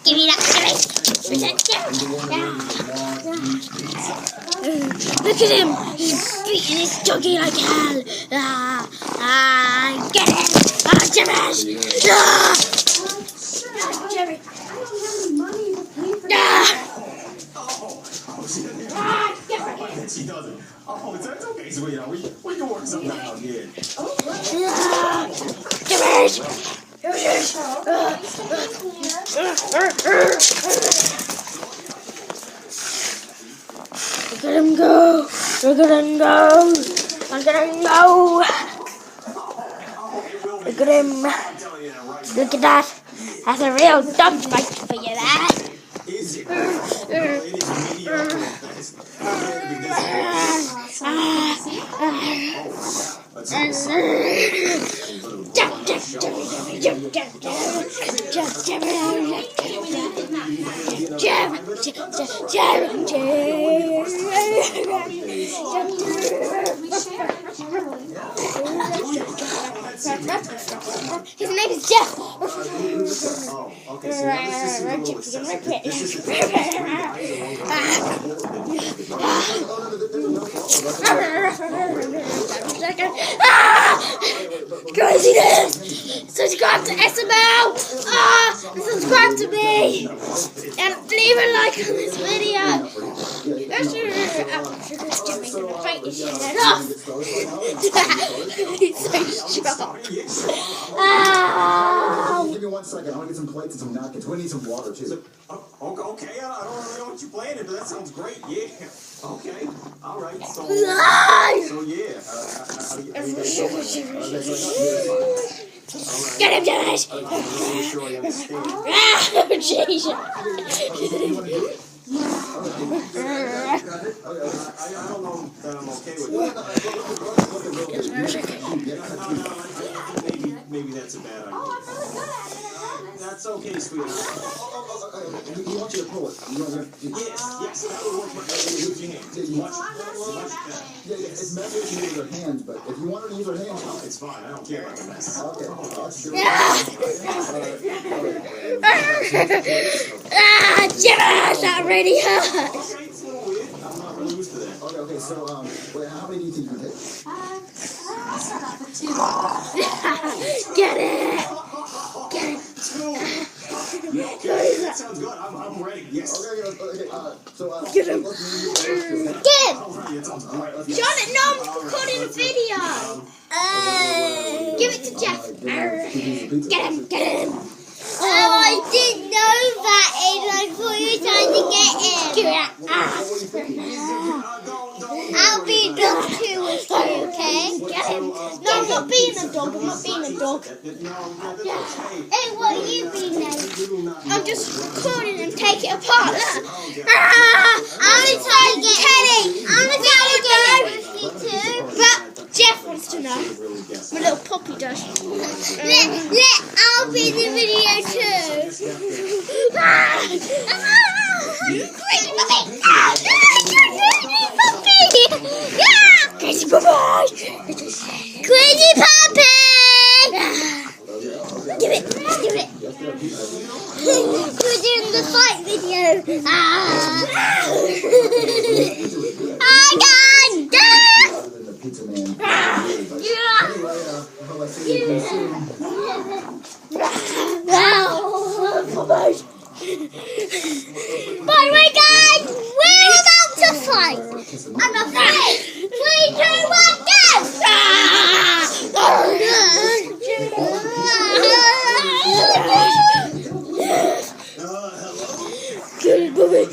Give me that. Look at him. He's beating his doggy like hell. Get him. Jimmy. Jerry. She doesn't. Oh, it's okay, sweetheart. We can work something out here. Look at him go. Look at him go. Look at him go. Look at him. Look at that. That's a real dog fight for you, that. Is it? It is mediocre. His name is Jeff. Okay, so now craziness! Subscribe to SML! Subscribe to me! And leave a like on this video! He's so strong! Give me 1 second. I want to get some plates and some napkins. We need some water too. Okay, I don't really know what you're planning, but that sounds great. Yeah. Okay. All right. So yeah. Get him, Josh! I'm sure I understand. Jesus! I don't know that I'm okay with that. Maybe that's a bad idea. That's okay, sweetheart. He wants you to pull it. Yes, that would work. Use your hands. Much better. Yeah, it's better if you use your hands, but if you want her to use her hands, It's fine. I don't care about the mess. okay. Let's do Jimmy's not ready. Okay, it's a little weird. I'm not really used to that. Okay, so, wait, how many do you think you can take? Get it. Get it. Okay, that sounds good. I'm ready. Yes. Okay, so, Get him. let's Get him. All right, that sounds great. Charlotte, no, I'm recording a video. Give it to Jeff. Get him. Get him. Oh, I didn't know that, and I thought you were trying to get him. Give it I'll be a dog too with you, okay? Get him. No, I'm not being a dog. I'm not being a dog. Hey, what are you being then? I'm just recording and take it apart. Look. I'm gonna try to get Teddy. I'm gonna try to get you too. But Jeff wants to know. My little puppy does. I'll be in the video too. Crazy puppy! Crazy puppy! Crazy puppy! Give it! Give it! We're doing the fight video. I got that! the pizza man. By the way, guys, we're about to fight. I'm afraid. 3, 2, 1, go! Good puppy!